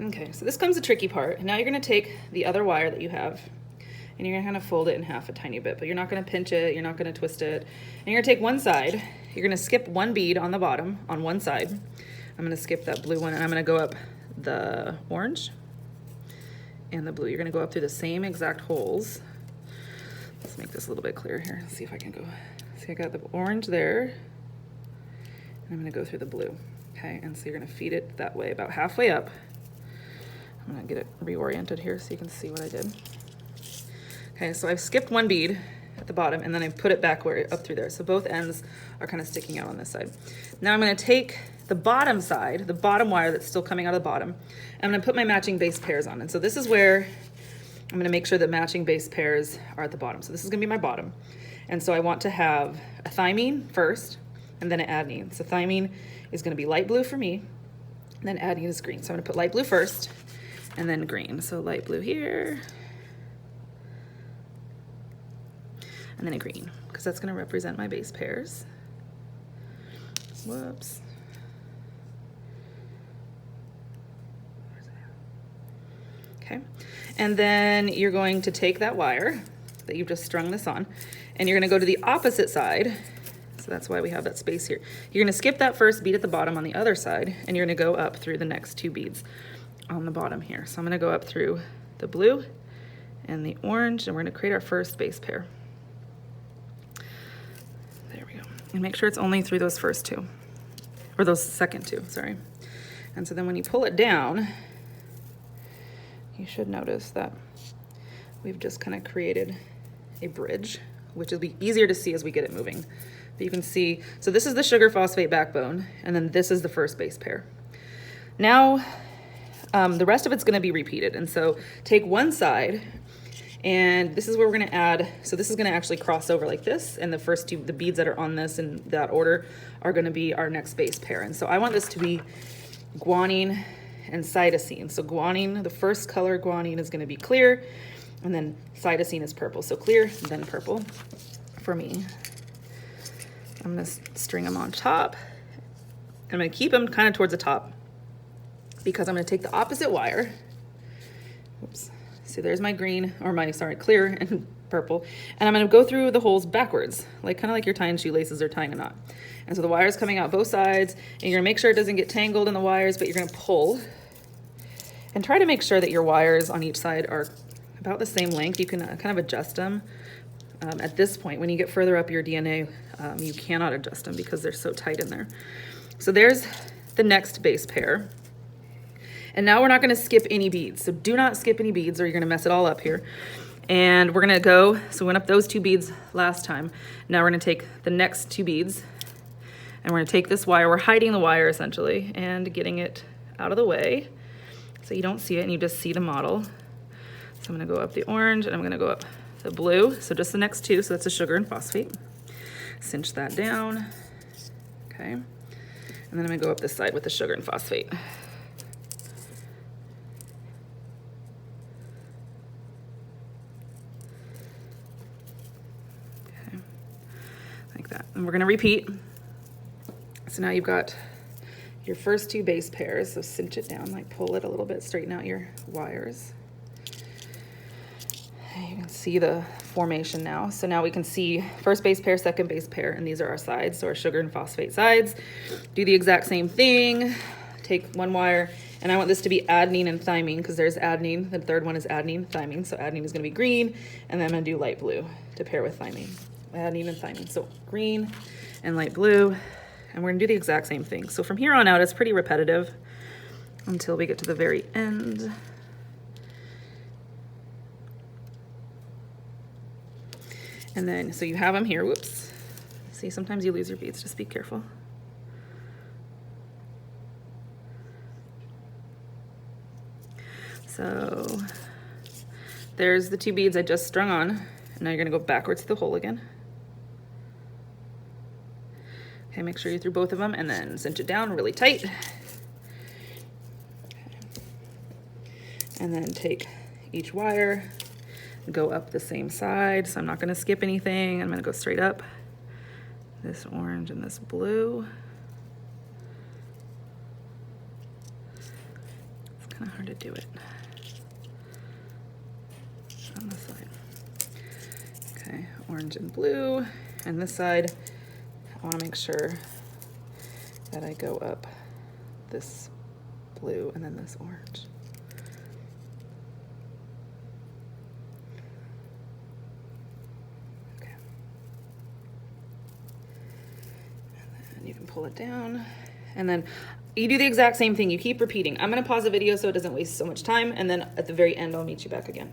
Okay, so this comes the tricky part. Now you're gonna take the other wire that you have and you're gonna kind of fold it in half a tiny bit, but you're not gonna pinch it, you're not gonna twist it. And you're gonna take one side, you're gonna skip one bead on the bottom, on one side. I'm gonna skip that blue one and I'm gonna go up the orange and the blue. You're gonna go up through the same exact holes. Let's make this a little bit clearer here. Let's see if I can go. See, I got the orange there. And I'm gonna go through the blue. Okay, and so you're gonna feed it that way, about halfway up. I'm gonna get it reoriented here so you can see what I did. Okay, so I've skipped one bead at the bottom and then I put it back up through there. So both ends are kind of sticking out on this side. Now I'm gonna take the bottom side, the bottom wire that's still coming out of the bottom, and I'm gonna put my matching base pairs on. And so this is where I'm gonna make sure that matching base pairs are at the bottom. So this is gonna be my bottom. And so I want to have a thymine first and then an adenine. So thymine is gonna be light blue for me, and then adenine is green. So I'm gonna put light blue first and then green. So light blue here, and then a green, because that's gonna represent my base pairs. Whoops. Okay, and then you're going to take that wire that you've just strung this on, and you're gonna go to the opposite side. So that's why we have that space here. You're gonna skip that first bead at the bottom on the other side, and you're gonna go up through the next two beads on the bottom here. So I'm gonna go up through the blue and the orange, and we're gonna create our first base pair. There we go. And make sure it's only through those first two, or those second two, sorry. And so then when you pull it down, you should notice that we've just kind of created a bridge, which will be easier to see as we get it moving. But you can see, so this is the sugar phosphate backbone, and then this is the first base pair. Now, the rest of it's gonna be repeated. And so take one side, and this is where we're gonna add, so this is gonna actually cross over like this, and the first two, the beads that are on this in that order are gonna be our next base pair. And so I want this to be guanine and cytosine. So guanine, the first color guanine is gonna be clear, and then cytosine is purple. So clear, then purple for me. I'm gonna string them on top. I'm gonna keep them kind of towards the top because I'm gonna take the opposite wire. Oops. So there's my green, or my, sorry, clear and purple. And I'm gonna go through the holes backwards, like kind of like you're tying shoelaces or tying a knot. And so the wire's coming out both sides, and you're gonna make sure it doesn't get tangled in the wires, but you're gonna pull. And try to make sure that your wires on each side are about the same length. You can kind of adjust them. At this point, when you get further up your DNA, you cannot adjust them because they're so tight in there. So there's the next base pair. And now we're not gonna skip any beads. So do not skip any beads or you're gonna mess it all up here. And we're gonna go, so we went up those two beads last time. Now we're gonna take the next two beads and we're gonna take this wire, we're hiding the wire essentially and getting it out of the way so you don't see it and you just see the model. So I'm gonna go up the orange and I'm gonna go up the blue. So just the next two, so that's a sugar and phosphate. Cinch that down, okay. And then I'm gonna go up this side with the sugar and phosphate. Okay, like that. And we're gonna repeat. So now you've got your first two base pairs, so cinch it down, like pull it a little bit, straighten out your wires. You can see the formation now. So now we can see first base pair, second base pair, and these are our sides, so our sugar and phosphate sides. Do the exact same thing. Take one wire, and I want this to be adenine and thymine because there's adenine. The third one is adenine, thymine. So adenine is gonna be green, and then I'm gonna do light blue to pair with thymine. Adenine and thymine. So green and light blue, and we're gonna do the exact same thing. So from here on out, it's pretty repetitive until we get to the very end. And then, so you have them here, whoops. See, sometimes you lose your beads, just be careful. So there's the two beads I just strung on. And now you're gonna go backwards to the hole again. Okay, make sure you threw both of them and then cinch it down really tight. Okay. And then take each wire, go up the same side. So I'm not gonna skip anything. I'm gonna go straight up. This orange and this blue. It's kind of hard to do it on this side. Okay, orange and blue. And this side, I want to make sure that I go up this blue and then this orange. Okay. And then you can pull it down. And then you do the exact same thing. You keep repeating. I'm going to pause the video so it doesn't waste so much time. And then at the very end, I'll meet you back again.